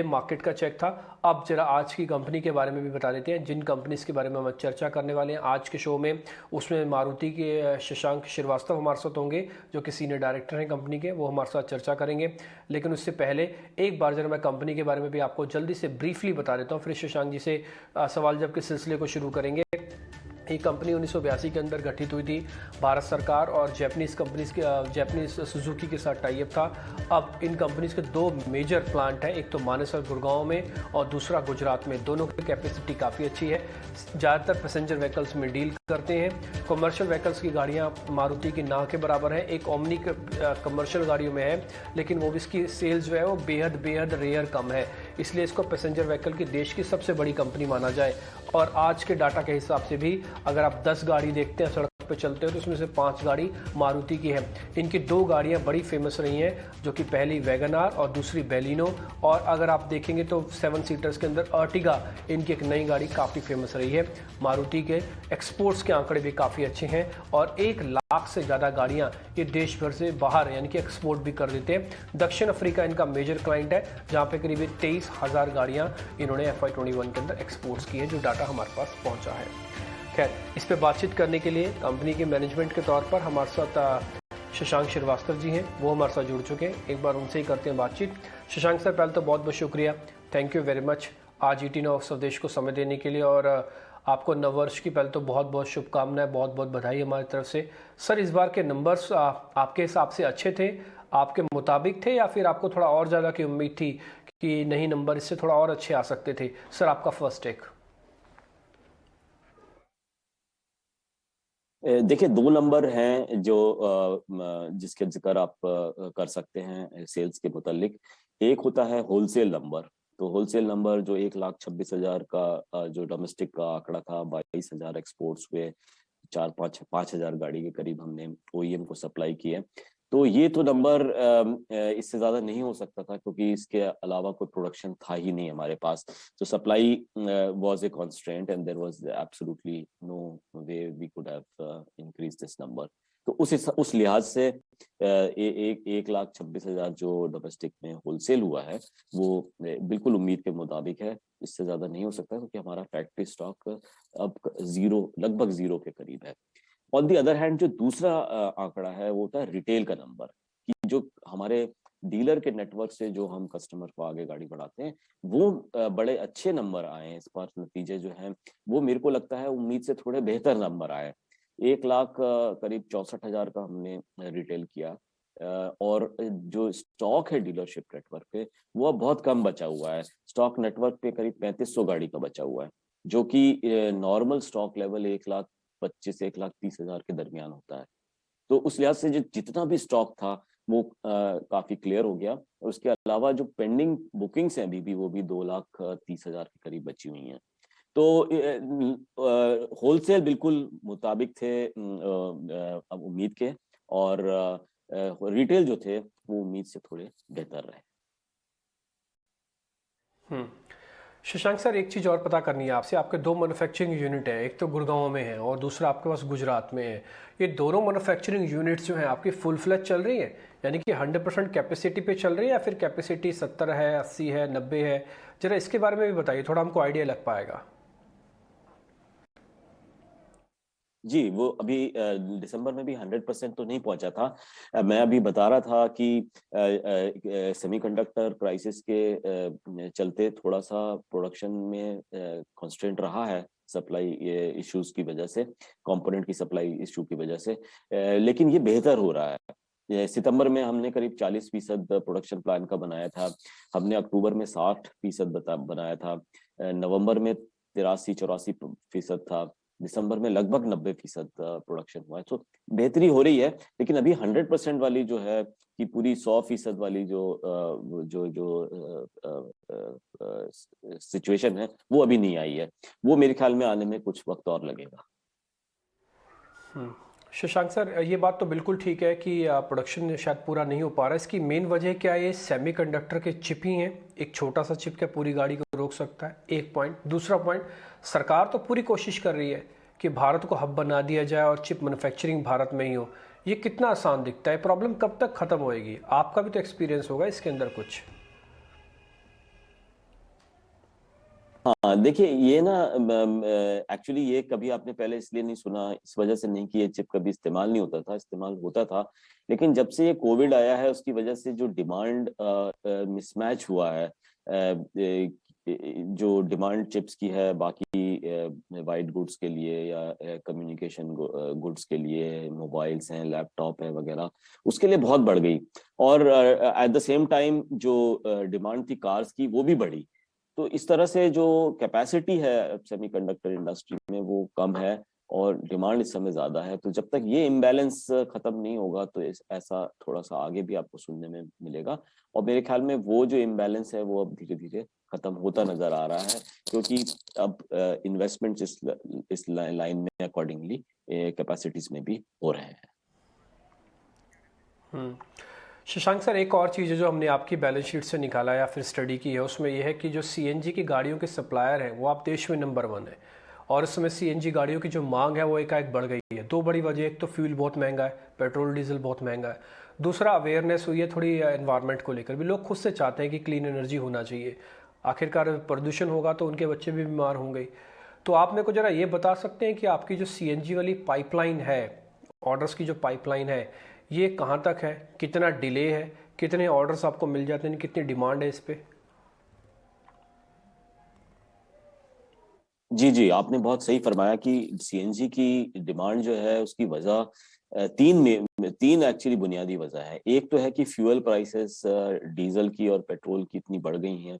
Market का check था। अब जरा आज की कंपनी के बारे में भी बता देते हैं, जिन कंपनीज के बारे में हम चर्चा करने वाले हैं आज के शो में। उसमें मारुति के शशांक श्रीवास्तव हमारे साथ होंगे, जो कि सीनियर डायरेक्टर हैं कंपनी के, वो हमारे साथ चर्चा करेंगे। लेकिन उससे पहले एक बार जरा मैं कंपनी के बारे में भी आपको जल्दी से ब्रीफली बता देता हूँ, फिर शशांक जी से सवाल जवाब के सिलसिले को शुरू करेंगे। ये कंपनी 1982 के अंदर गठित हुई थी। भारत सरकार और जैपनीज सुजुकी के साथ टाई अप था। अब इन कंपनीज के दो मेजर प्लांट हैं, एक तो मानेसर गुड़गांव में और दूसरा गुजरात में। दोनों की कैपेसिटी काफ़ी अच्छी है। ज़्यादातर पैसेंजर व्हीकल्स में डील करते हैं। कमर्शियल व्हीकल्स की गाड़ियाँ मारुति की ना के बराबर है। एक ओमनी कमर्शियल गाड़ियों में है, लेकिन वो इसकी सेल्स जो है वो बेहद रेयर कम है, इसलिए इसको पैसेंजर व्हीकल की देश की सबसे बड़ी कंपनी माना जाए। और आज के डाटा के हिसाब से भी अगर आप 10 गाड़ी देखते हैं सड़क पे चलते हो तो उसमें से 5 गाड़ी मारुति की है। इनकी 2 गाड़ियां बड़ी फेमस रही हैं, जो कि पहली वैगनार और दूसरी बेलिनो। और अगर आप देखेंगे तो 7 सीटर्स के अंदर अर्टिगा इनकी एक नई गाड़ी काफ़ी फेमस रही है। मारुति के एक्सपोर्ट्स के आंकड़े भी काफ़ी अच्छे हैं और 1 लाख से ज़्यादा गाड़ियाँ ये देश भर से बाहर यानी कि एक्सपोर्ट भी कर देते हैं। दक्षिण अफ्रीका इनका मेजर क्लाइंट है, जहाँ पे करीब 23,000 गाड़ियाँ इन्होंने FY21 के अंदर एक्सपोर्ट्स की है, जो डाटा हमारे पास पहुँचा है। खैर, इस पे बातचीत करने के लिए कंपनी के मैनेजमेंट के तौर पर हमारे साथ शशांक श्रीवास्तव जी हैं, वो हमारे साथ जुड़ चुके हैं। एक बार उनसे ही करते हैं बातचीत। शशांक सर, पहले तो बहुत बहुत शुक्रिया, थैंक यू वेरी मच आज ET9 स्वदेश को समय देने के लिए। और आपको नववर्ष की पहले तो बहुत बहुत शुभकामनाएं, बहुत बहुत बधाई हमारी तरफ से। सर, इस बार के नंबर्स आपके हिसाब से अच्छे थे, आपके मुताबिक थे, या फिर आपको थोड़ा और ज़्यादा की उम्मीद थी कि नहीं नंबर इससे थोड़ा और अच्छे आ सकते थे? सर, आपका फर्स्ट टेक। देखिए, 2 नंबर हैं जो जिसके जिक्र आप कर सकते हैं सेल्स के मुतालिक। एक होता है होलसेल नंबर। तो होलसेल नंबर जो 1,26,000 का जो डोमेस्टिक का आंकड़ा था, 22,000 एक्सपोर्ट्स हुए, 4-5,000 गाड़ी के करीब हमने OEM को सप्लाई किए। तो ये तो नंबर इससे ज्यादा नहीं हो सकता था, क्योंकि इसके अलावा कोई प्रोडक्शन था ही नहीं हमारे पास। तो supply was a constraint and there was absolutely no way we could have increase this number. तो उस लिहाज से 1,26,000 जो डोमेस्टिक में होलसेल हुआ है वो बिल्कुल उम्मीद के मुताबिक है। इससे ज्यादा नहीं हो सकता, क्योंकि हमारा फैक्ट्री स्टॉक अब लगभग जीरो के करीब है। ऑन दी अदर हैंड, जो दूसरा आंकड़ा है वो होता है रिटेल का नंबर, कि जो हमारे डीलर के नेटवर्क से जो हम कस्टमर को आगे गाड़ी बढ़ाते हैं, वो बड़े अच्छे नंबर आए हैं इस बार। नतीजे जो हैं वो मेरे को लगता है उम्मीद से थोड़े बेहतर नंबर आए। 1 लाख करीब 64,000 का हमने रिटेल किया। और जो स्टॉक है डीलरशिप नेटवर्क पे, वो अब बहुत कम बचा हुआ है। स्टॉक नेटवर्क पे करीब 3,500 गाड़ी का बचा हुआ है, जो कि नॉर्मल स्टॉक लेवल 1,25,000 से 1,30,000 के दरमियान होता है। तो उस लिहाज से जितना भी स्टॉक था वो काफी क्लियर हो गया। और उसके अलावा जो पेंडिंग बुकिंग्स हैं अभी भी, वो भी 2,30,000 के करीब बची हुई हैं। तो होलसेल बिल्कुल मुताबिक थे अब उम्मीद के, और रिटेल जो थे वो उम्मीद से थोड़े बेहतर रहे। शशांक सर, एक चीज़ और पता करनी है आपसे। आपके 2 मैन्युफैक्चरिंग यूनिट है, एक तो गुड़गांव में है और दूसरा आपके पास गुजरात में है। ये दोनों मैन्युफैक्चरिंग यूनिट्स जो हैं आपकी फुल फ्लैज चल रही है, यानी कि 100% कैपेसिटी पे चल रही है, या फिर कैपेसिटी 70 है, 80 है, 90 है? जरा इसके बारे में भी बताइए, थोड़ा हमको आइडिया लग पाएगा। जी, वो अभी दिसंबर में भी 100% तो नहीं पहुंचा था। मैं अभी बता रहा था कि सेमीकंडक्टर क्राइसिस के चलते थोड़ा सा प्रोडक्शन में कंस्ट्रेंट रहा है, सप्लाई इश्यूज की वजह से, कंपोनेंट की सप्लाई इशू की वजह से। लेकिन ये बेहतर हो रहा है। सितंबर में हमने करीब 40% प्रोडक्शन प्लान का बनाया था। हमने अक्टूबर में 60% बनाया था। नवंबर में 83-84% था। दिसंबर में लगभग 90% प्रोडक्शन हुआ है। तो बेहतरी हो रही है, लेकिन अभी 100% वाली जो है कि पूरी 100% वाली जो सिचुएशन है वो अभी नहीं आई है। वो मेरे ख्याल में आने में कुछ वक्त और लगेगा। शशांक सर, ये बात तो बिल्कुल ठीक है कि प्रोडक्शन शायद पूरा नहीं हो पा रहा है। इसकी मेन वजह क्या है? ये सेमीकंडक्टर के चिप ही हैं। एक छोटा सा चिप क्या पूरी गाड़ी को रोक सकता है? एक पॉइंट। दूसरा पॉइंट, सरकार तो पूरी कोशिश कर रही है कि भारत को हब बना दिया जाए और चिप मैन्युफैक्चरिंग भारत में ही हो। ये कितना आसान दिखता है? प्रॉब्लम कब तक खत्म होएगी? आपका भी तो एक्सपीरियंस होगा इसके अंदर कुछ। हाँ देखिए, ये ना एक्चुअली ये कभी आपने पहले इसलिए नहीं सुना, इस वजह से नहीं कि ये चिप कभी इस्तेमाल नहीं होता था, इस्तेमाल होता था। लेकिन जब से ये कोविड आया है उसकी वजह से जो डिमांड मिसमैच हुआ है, जो डिमांड चिप्स की है बाकी वाइट गुड्स के लिए या कम्युनिकेशन गुड्स के लिए, मोबाइल्स हैं, लैपटॉप है वगैरह, उसके लिए बहुत बढ़ गई। और एट द सेम टाइम जो डिमांड थी कार्स की वो भी बढ़ी। तो इस तरह से जो कैपेसिटी है सेमीकंडक्टर इंडस्ट्री में वो कम है और डिमांड इस समय ज्यादा है। तो जब तक ये इम्बैलेंस खत्म नहीं होगा तो ऐसा थोड़ा सा आगे भी आपको सुनने में मिलेगा। और मेरे ख्याल में वो जो इम्बैलेंस है वो अब धीरे धीरे खत्म होता नजर आ रहा है, क्योंकि अब इन्वेस्टमेंट इस लाइन में अकॉर्डिंगली कैपेसिटीज में भी हो रहे हैं। शशांक सर, एक और चीज़ है जो हमने आपकी बैलेंस शीट से निकाला या फिर स्टडी की है, उसमें यह है कि जो सीएनजी की गाड़ियों के सप्लायर हैं वो आप देश में नंबर 1 है। और इस समय सीएनजी गाड़ियों की जो मांग है वो एकाएक बढ़ गई है। दो बड़ी वजह, एक तो फ्यूल बहुत महंगा है, पेट्रोल डीजल बहुत महंगा है। दूसरा अवेयरनेस हुई है थोड़ी एनवायरनमेंट को लेकर भी, लोग खुद से चाहते हैं कि क्लीन एनर्जी होना चाहिए। आखिरकार प्रदूषण होगा तो उनके बच्चे भी बीमार होंगे। तो आप मेरे को ज़रा ये बता सकते हैं कि आपकी जो सीएनजी वाली पाइपलाइन है, ऑर्डर्स की जो पाइपलाइन है, ये कहाँ तक है, कितना डिले है, कितने ऑर्डर्स आपको मिल जाते हैं, कितनी डिमांड है इस पे? जी जी, आपने बहुत सही फरमाया कि सीएनजी की डिमांड जो है उसकी वजह तीन एक्चुअली बुनियादी वजह है। एक तो है कि फ्यूल प्राइसेस डीजल की और पेट्रोल की इतनी बढ़ गई हैं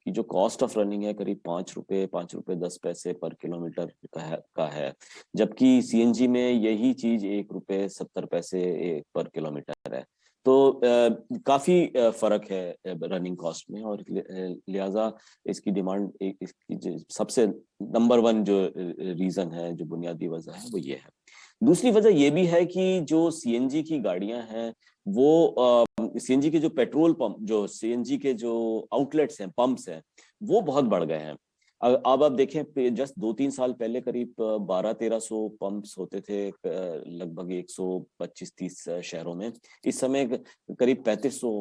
कि जो कॉस्ट ऑफ रनिंग है करीब 5 रुपए 10 पैसे पर किलोमीटर का है, जबकि सीएनजी में यही चीज 1 रुपए 70 पैसे पर किलोमीटर है। तो काफी फर्क है रनिंग कॉस्ट में, और लिहाजा इसकी डिमांड, इसकी सबसे नंबर 1 जो रीजन है, जो बुनियादी वजह है वो ये है। दूसरी वजह ये भी है कि जो सीएनजी की गाड़ियां हैं वो सीएनजी के जो पेट्रोल पंप, जो सीएनजी के जो आउटलेट्स हैं, पंप्स हैं, वो बहुत बढ़ गए हैं। अब आप देखें, जस्ट 2-3 साल पहले करीब 1200-1300 पंप्स होते थे लगभग 125-130 शहरों में। इस समय करीब 3500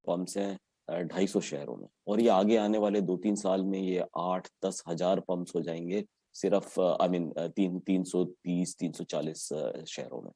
पंप्स हैं 250 शहरों में, और ये आगे आने वाले 2-3 साल में ये 8-10 हजार पंप्स हो जाएंगे सिर्फ आई मीन 330-340 शहरों में।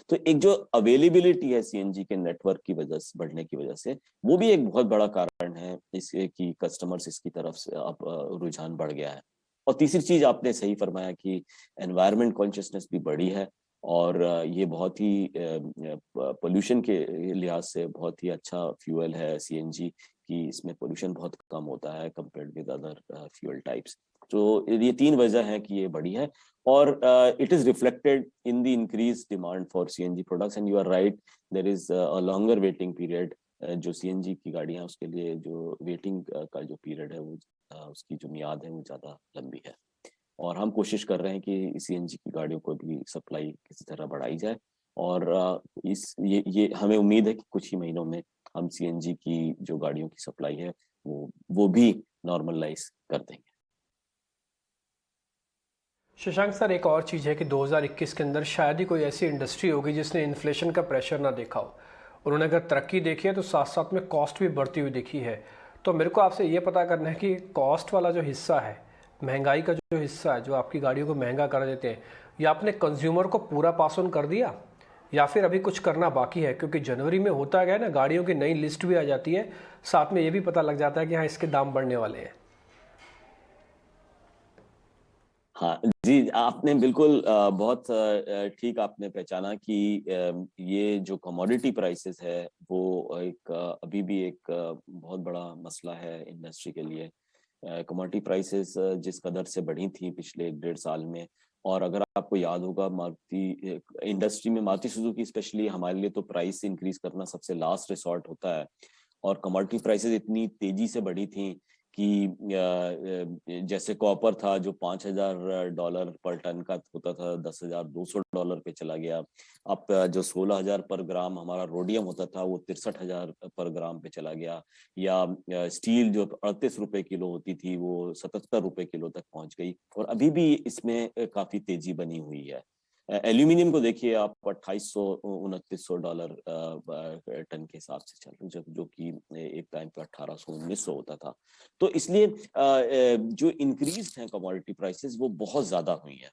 तो एक जो अवेलेबिलिटी है सीएनजी के नेटवर्क की वजह से, बढ़ने की वजह से, वो भी एक बहुत बड़ा कारण है इसके कि कस्टमर्स इसकी तरफ से अब रुझान बढ़ गया है। और तीसरी चीज आपने सही फरमाया कि एनवायरमेंट कॉन्शियसनेस भी बढ़ी है, और ये बहुत ही पोल्यूशन के लिहाज से बहुत ही अच्छा फ्यूल है सीएनजी, कि इसमें पोल्यूशन बहुत कम होता है compared with other fuel types. तो ये तीन वजह है कि ये बढ़ी है, और it is reflected in the increased demand for CNG products, and you are right, there is a longer waiting period। जो सीएनजी की गाड़ियां, उसके लिए जो वेटिंग का जो पीरियड है वो उसकी जो मियाद है वो ज्यादा लंबी है। और हम कोशिश कर रहे हैं कि सीएनजी की गाड़ियों को भी सप्लाई किसी तरह बढ़ाई जाए, और ये हमें उम्मीद है कि कुछ ही महीनों में हम सीएनजी की जो गाड़ियों की सप्लाई है वो भी नॉर्मलाइज कर देंगे। शशांक सर, एक और चीज़ है कि 2021 के अंदर शायद ही कोई ऐसी इंडस्ट्री होगी जिसने इन्फ्लेशन का प्रेशर ना देखा हो। उन्होंने अगर तरक्की देखी है तो साथ साथ में कॉस्ट भी बढ़ती हुई देखी है। तो मेरे को आपसे ये पता करना है कि कॉस्ट वाला जो हिस्सा है, महंगाई का जो हिस्सा है, जो आपकी गाड़ियों को महंगा कर देते हैं, या आपने कंज्यूमर को पूरा पास ऑन कर दिया या फिर अभी कुछ करना बाकी है? क्योंकि जनवरी में होता गया ना, गाड़ियों की नई लिस्ट भी आ जाती है, साथ में ये भी पता लग जाता है कि हाँ, इसके दाम बढ़ने वाले हैं। हाँ जी, आपने बिल्कुल बहुत ठीक आपने पहचाना कि ये जो कमोडिटी प्राइसेस है वो एक अभी भी एक बहुत बड़ा मसला है इंडस्ट्री के लिए। कमोडिटी प्राइसेस जिस कदर से बढ़ी थी पिछले 1-1.5 साल में, और अगर आपको याद होगा मारुति इंडस्ट्री में, मारुति सुजुकी स्पेशली, हमारे लिए तो प्राइस इंक्रीज करना सबसे लास्ट रिसॉर्ट होता है। और कमोडिटी प्राइसेस इतनी तेजी से बढ़ी थी कि जैसे कॉपर था जो $5,000 पर टन का होता था, $10,200 पे चला गया। अब जो 16,000 पर ग्राम हमारा रोडियम होता था वो 63,000 पर ग्राम पे चला गया। या स्टील जो 38 रुपए किलो होती थी वो 77 रुपए किलो तक पहुंच गई, और अभी भी इसमें काफी तेजी बनी हुई है। एल्यूमिनियम को देखिए आप $2800-2900 टन के हिसाब से चल रहे, जब जो कि एक टाइम पे 1800-1900 होता था। तो इसलिए जो इंक्रीज हैं कमोडिटी प्राइसेस वो बहुत ज्यादा हुई है,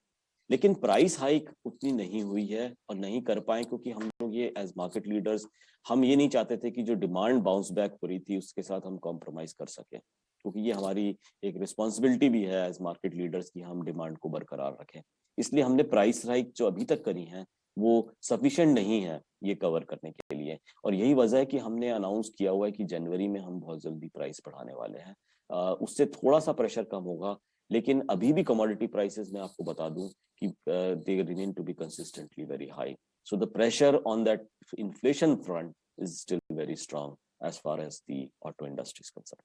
लेकिन प्राइस हाइक उतनी नहीं हुई है और नहीं कर पाए, क्योंकि हम लोग ये एज मार्केट लीडर्स हम ये नहीं चाहते थे कि जो डिमांड बाउंस बैक हो रही थी उसके साथ हम कॉम्प्रोमाइज कर सके, क्योंकि ये हमारी एक रिस्पॉन्सिबिलिटी भी है एज मार्केट लीडर्स कि हम डिमांड को बरकरार रखें। इसलिए हमने प्राइस हाइक जो अभी तक करी है वो सफिशिएंट नहीं है ये कवर करने के लिए, और यही वजह है कि हमने अनाउंस किया हुआ है कि जनवरी में हम बहुत जल्दी प्राइस बढ़ाने वाले हैं। उससे थोड़ा सा प्रेशर कम होगा, लेकिन अभी भी कमोडिटी प्राइसेस में आपको बता दूं कि they remain to be consistently very high, so the pressure on that inflation front is still very strong as far as the auto industry is concern.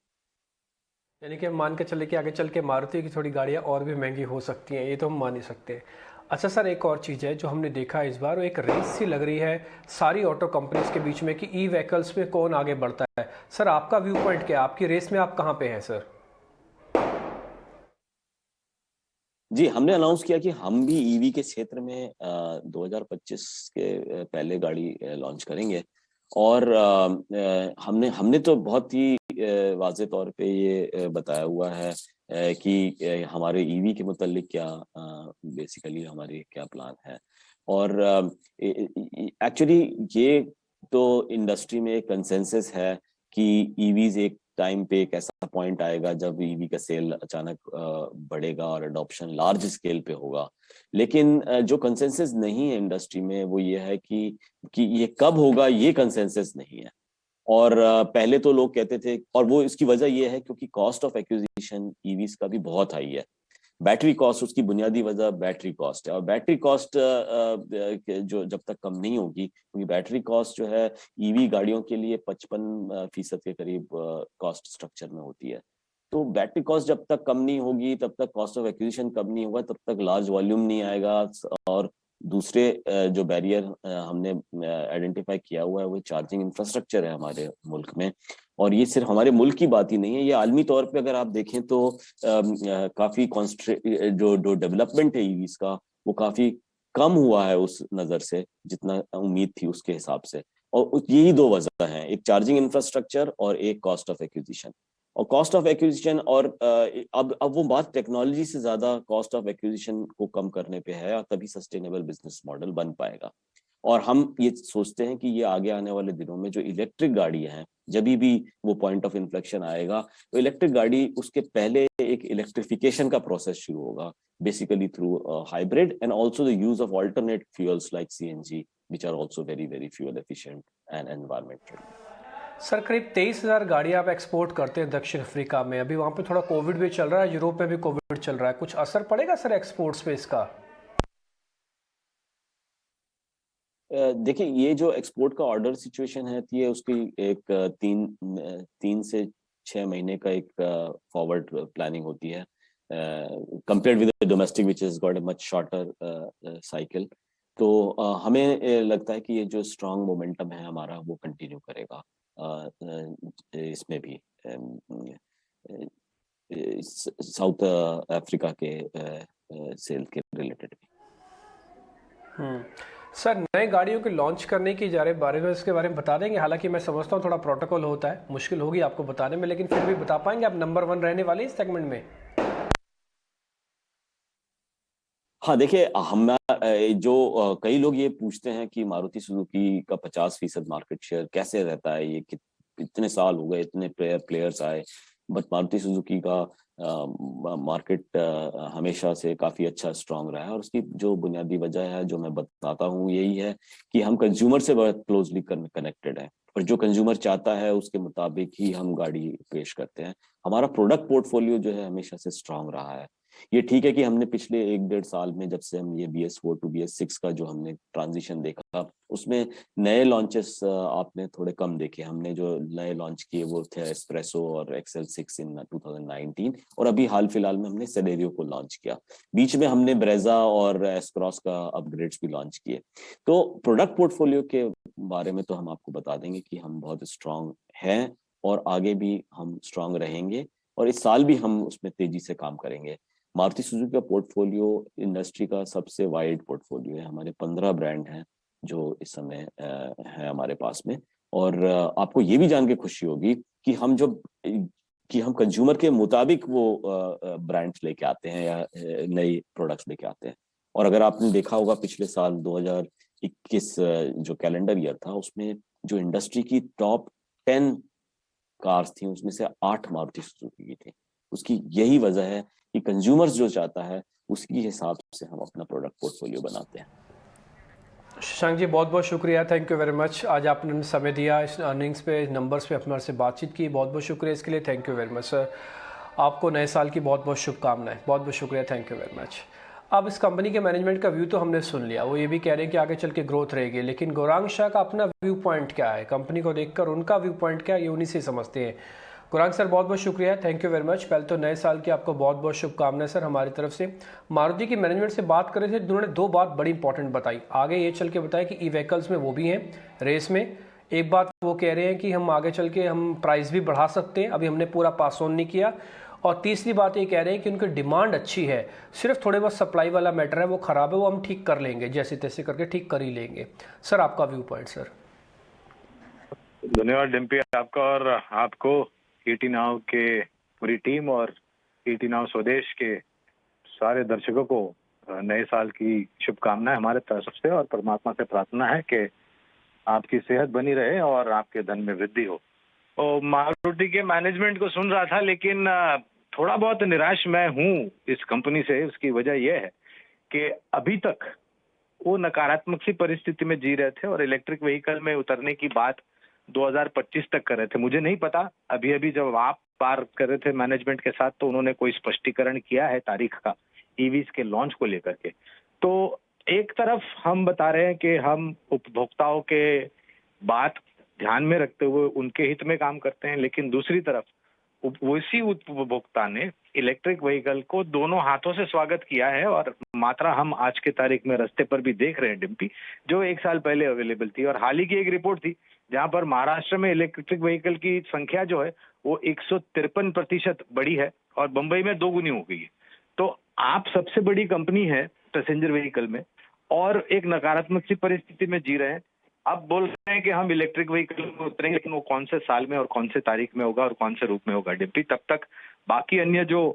यानी कि हम मान के चले कि आगे चल के मारुति की थोड़ी गाड़ियाँ और भी महंगी हो सकती हैं, ये तो हम मान ही सकते हैं। अच्छा सर, एक और चीज़ है जो हमने देखा है इस बार, वो एक रेस सी लग रही है सारी ऑटो कंपनीज के बीच में कि ई व्हीकल्स में कौन आगे बढ़ता है। सर आपका व्यू पॉइंट क्या है, आपकी रेस में आप कहाँ पे हैं सर? जी, हमने अनाउंस किया कि हम भी ईवी के क्षेत्र में 2025 के पहले गाड़ी लॉन्च करेंगे, और हमने हमने तो बहुत ही वाज़ेह तौर पे ये बताया हुआ है कि हमारे ईवी के मुतालिक क्या बेसिकली हमारे क्या प्लान है। और एक्चुअली ये तो इंडस्ट्री में एक कंसेंसस है कि ईवीज एक टाइम पे एक ऐसा पॉइंट आएगा जब ईवी का सेल अचानक बढ़ेगा और अडॉप्शन लार्ज स्केल पे होगा। लेकिन जो कंसेंसस नहीं है इंडस्ट्री में वो ये है कि ये कब होगा ये कंसेंसस नहीं है। और पहले तो लोग कहते थे, और वो इसकी वजह ये है क्योंकि कॉस्ट ऑफ एक्विजिशन ईवीज का भी बहुत हाई है। बैटरी कॉस्ट, उसकी बुनियादी वजह बैटरी कॉस्ट है, और बैटरी कॉस्ट जो जब तक कम नहीं होगी, क्योंकि बैटरी कॉस्ट जो है ईवी गाड़ियों के लिए 55% के करीब कॉस्ट स्ट्रक्चर में होती है। तो बैटरी कॉस्ट जब तक कम नहीं होगी तब तक कॉस्ट ऑफ एक्विजिशन कम नहीं होगा, तब तक लार्ज वॉल्यूम नहीं आएगा। और दूसरे जो बैरियर हमने आइडेंटिफाई किया हुआ है वो चार्जिंग इंफ्रास्ट्रक्चर है हमारे मुल्क में। और ये सिर्फ हमारे मुल्क की बात ही नहीं है, ये आलमी तौर पे अगर आप देखें तो काफी जो डेवलपमेंट है ईवीज का वो काफी कम हुआ है उस नजर से जितना उम्मीद थी उसके हिसाब से। और यही दो वजह हैं, एक चार्जिंग इंफ्रास्ट्रक्चर और एक कॉस्ट ऑफ एक्विजिशन। और कॉस्ट ऑफ एक्विजिशन और अब वो बात टेक्नोलॉजी से ज्यादा कॉस्ट ऑफ एक्विजिशन को कम करने पे है, और तभी सस्टेनेबल बिजनेस मॉडल बन पाएगा। और हम ये सोचते हैं कि ये आगे आने वाले दिनों में जो इलेक्ट्रिक गाड़ियां हैं, जब भी वो पॉइंट ऑफ इन्फ्लेक्शन आएगा तो इलेक्ट्रिक गाड़ी उसके पहले एक इलेक्ट्रिफिकेशन का प्रोसेस शुरू होगा, basically through hybrid and also the use of alternate fuels like CNG which are also very very fuel efficient and environmental. Sir करीब 23,000 गाड़ियाँ आप एक्सपोर्ट करते हैं दक्षिण अफ्रीका में, अभी वहाँ पे थोड़ा कोविड भी चल रहा है, यूरोप में भी कोविड चल रहा है, कुछ असर पड़ेगा सर एक्सपोर्ट्स पे इसका? देखिए, ये जो एक्सपोर्ट का ऑर्डर सिचुएशन है ये उसकी एक 3 से 6 महीने का एक फॉरवर्ड प्लानिंग होती है compared with domestic which is got a much shorter cycle. तो हमें लगता है कि ये जो स्ट्रॉन्ग मोमेंटम है हमारा वो कंटिन्यू करेगा इसमें भी साउथ अफ्रीका के सेल के रिलेटेड भी। सर नए गाड़ियों के लॉन्च करने की जा रहे बारे में इसके बारे में बता देंगे? हालांकि मैं समझता हूँ थोड़ा प्रोटोकॉल होता है, मुश्किल होगी आपको बताने में, लेकिन फिर भी बता पाएंगे आप नंबर 1 रहने वाले इस सेगमेंट में? हाँ देखिए, हम जो कई लोग ये पूछते हैं कि मारुति सुजुकी का 50% मार्केट शेयर कैसे रहता है, ये इतने साल हो गए, इतने प्लेयर्स आए, बट मारुति सुजुकी का मार्केट हमेशा से काफी अच्छा स्ट्रांग रहा है। और उसकी जो बुनियादी वजह है जो मैं बताता हूँ यही है कि हम कंज्यूमर से बहुत क्लोजली कनेक्टेड है, और जो कंज्यूमर चाहता है उसके मुताबिक ही हम गाड़ी पेश करते हैं। हमारा प्रोडक्ट पोर्टफोलियो जो है हमेशा से स्ट्रांग रहा है। ये ठीक है कि हमने पिछले 1-1.5 साल में जब से हम ये BS4 टू BS6 का जो हमने ट्रांजिशन देखा उसमें नए लॉन्चेस आपने थोड़े कम देखे। हमने जो नए लॉन्च किए वो थे एस्प्रेसो और XL6 इन 2019, और अभी हाल फिलहाल में हमने सेलेरियो को लॉन्च किया। बीच में हमने ब्रेजा और एस-क्रॉस का अपग्रेड्स भी लॉन्च किए। तो प्रोडक्ट पोर्टफोलियो के बारे में तो हम आपको बता देंगे कि हम बहुत स्ट्रांग हैं और आगे भी हम स्ट्रांग रहेंगे, और इस साल भी हम उसमें तेजी से काम करेंगे। मारुति सुजुकी का पोर्टफोलियो इंडस्ट्री का सबसे वाइड पोर्टफोलियो है। हमारे 15 ब्रांड हैं जो इस समय है हमारे पास में। और आपको ये भी जान के खुशी होगी कि हम कंज्यूमर के मुताबिक वो ब्रांड्स लेके आते हैं या नई प्रोडक्ट्स लेके आते हैं। और अगर आपने देखा होगा पिछले साल 2021 जो कैलेंडर ईयर था, उसमें जो इंडस्ट्री की टॉप 10 कार्स थी उसमें से 8 मारुति सुजुकी की थी। उसकी यही वजह है कि कंज्यूमर्स जो चाहता है उसकी हिसाब से हम अपना प्रोडक्ट पोर्टफोलियो बनाते हैं। शशांक जी बहुत बहुत शुक्रिया, थैंक यू वेरी मच। आज आपने समय दिया, इस अर्निंग्स पे, इस नंबर्स पे हमारे से बातचीत की, बहुत बहुत शुक्रिया इसके लिए, thank you very much sir. आपको नए साल की बहुत बहुत शुभकामनाएं, बहुत बहुत शुक्रिया, थैंक यू वेरी मच। अब इस कंपनी के मैनेजमेंट का व्यू तो हमने सुन लिया, वो ये भी कह रहे हैं कि आगे चल के ग्रोथ रहेगी, लेकिन गौरांग शाह का अपना व्यू पॉइंट क्या है, कंपनी को देखकर उनका व्यू पॉइंट क्या है, ये उन्हीं से समझते हैं। गौरांग सर बहुत बहुत शुक्रिया, थैंक यू वेरी मच। पहले तो नए साल की आपको बहुत बहुत शुभकामनाएं सर हमारी तरफ से। मारुति की मैनेजमेंट से बात कर रहे थे, उन्होंने 2 बात बड़ी इंपॉर्टेंट बताई, आगे ये चल के बताया कि ई व्हीकल्स में वो भी हैं रेस में। एक बात वो कह रहे हैं कि हम आगे चल के हम प्राइस भी बढ़ा सकते हैं, अभी हमने पूरा पास ऑन नहीं किया। और तीसरी बात ये कह रहे हैं कि उनकी डिमांड अच्छी है, सिर्फ थोड़े बहुत सप्लाई वाला मैटर है, वो ख़राब है, वो हम ठीक कर लेंगे, जैसे तैसे करके ठीक कर ही लेंगे। सर आपका व्यू पॉइंट सर। धन्यवाद डिम्पी, आपका और आपको, ईटी नाउ के पूरी टीम और ईटी नाउ स्वदेश के सारे दर्शकों को नए साल की शुभकामनाएं हमारे तरफ से, और परमात्मा से प्रार्थना है कि आपकी सेहत बनी रहे और आपके धन में वृद्धि हो। और मारुति के मैनेजमेंट को सुन रहा था, लेकिन थोड़ा बहुत निराश मैं हूँ इस कंपनी से। उसकी वजह यह है कि अभी तक वो नकारात्मक सी परिस्थिति में जी रहे थे और इलेक्ट्रिक व्हीकल में उतरने की बात 2025 तक कर रहे थे। मुझे नहीं पता, अभी जब आप बात कर रहे थे मैनेजमेंट के साथ तो उन्होंने कोई स्पष्टीकरण किया है तारीख का ईवीज के लॉन्च को लेकर के। तो एक तरफ हम बता रहे हैं कि हम उपभोक्ताओं के बात ध्यान में रखते हुए उनके हित में काम करते हैं, लेकिन दूसरी तरफ उसी उपभोक्ता ने इलेक्ट्रिक व्हीकल को दोनों हाथों से स्वागत किया है। और मात्रा हम आज के तारीख में रास्ते पर भी देख रहे हैं डिम्पी, जो 1 साल पहले अवेलेबल थी। और हाल ही की एक रिपोर्ट थी जहां पर महाराष्ट्र में इलेक्ट्रिक व्हीकल की संख्या जो है वो 153% बढ़ी है और बंबई में 2 गुनी हो गई है। तो आप सबसे बड़ी कंपनी है पैसेंजर व्हीकल में और एक नकारात्मक सी परिस्थिति में जी रहे हैं। अब बोल रहे हैं कि हम इलेक्ट्रिक व्हीकल में उतरेंगे, लेकिन वो कौन से साल में और कौन से तारीख में होगा और कौन से रूप में होगा डिम्पी, तब तक बाकी अन्य जो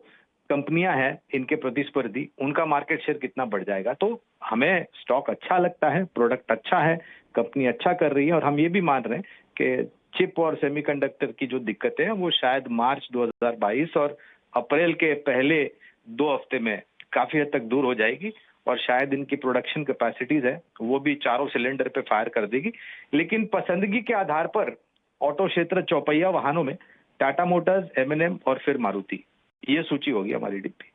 कंपनियां हैं इनके प्रतिस्पर्धी, उनका मार्केट शेयर कितना बढ़ जाएगा। तो हमें स्टॉक अच्छा लगता है, प्रोडक्ट अच्छा है, कंपनी अच्छा कर रही है, और हम ये भी मान रहे हैं कि चिप और सेमीकंडक्टर की जो दिक्कतें हैं वो शायद मार्च 2022 और अप्रैल के पहले 2 हफ्ते में काफी हद तक दूर हो जाएगी, और शायद इनकी प्रोडक्शन कैपेसिटीज है वो भी चारों सिलेंडर पे फायर कर देगी। लेकिन पसंदगी के आधार पर ऑटो क्षेत्र चौपहिया वाहनों में टाटा मोटर्स, M&M और फिर मारुति, ये सूची होगी हमारी डिप्टी।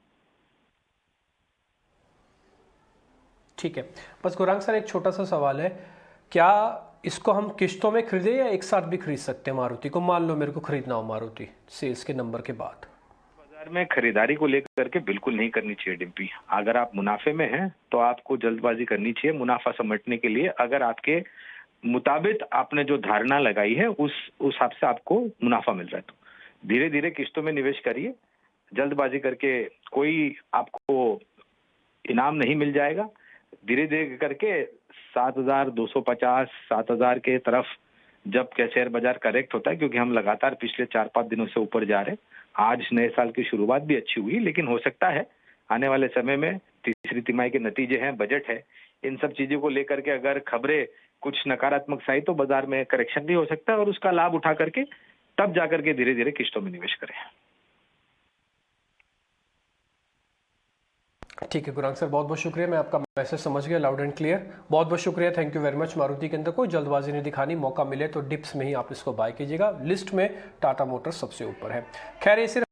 ठीक है, बस गौरांग सर एक छोटा सा सवाल है, क्या इसको हम किश्तों में खरीदे या एक साथ भी खरीद सकते हैं मारुति को? मान लो मेरे को खरीदना हो मारुति सेल्स के नंबर के बाद। बाजार में खरीदारी को लेकर के बिल्कुल नहीं करनी चाहिए डिम्पी। अगर आप मुनाफे में हैं तो आपको जल्दबाजी करनी चाहिए मुनाफा समेटने के लिए। अगर आपके मुताबिक आपने जो धारणा लगाई है उस हिसाब से आपको मुनाफा मिल रहा है तो धीरे धीरे किस्तों में निवेश करिए। जल्दबाजी करके कोई आपको इनाम नहीं मिल जाएगा। धीरे धीरे करके 7,250 7,000 के तरफ जब क्या शेयर बाजार करेक्ट होता है, क्योंकि हम लगातार पिछले 4-5 दिनों से ऊपर जा रहे हैं। आज नए साल की शुरुआत भी अच्छी हुई, लेकिन हो सकता है आने वाले समय में तीसरी तिमाही के नतीजे हैं, बजट है, इन सब चीजों को लेकर के अगर खबरें कुछ नकारात्मक साई तो बाजार में करेक्शन भी हो सकता है, और उसका लाभ उठा करके तब जाकर के धीरे धीरे किस्तों में निवेश करें। ठीक है गौरांग सर, बहुत बहुत शुक्रिया, मैं आपका मैसेज समझ गया लाउड एंड क्लियर। बहुत बहुत शुक्रिया, thank you very much. Maruti के अंदर कोई जल्दबाजी नहीं दिखानी, मौका मिले तो डिप्स में ही आप इसको बाय कीजिएगा। लिस्ट में टाटा मोटर्स सबसे ऊपर है। खैर ये सिर्फ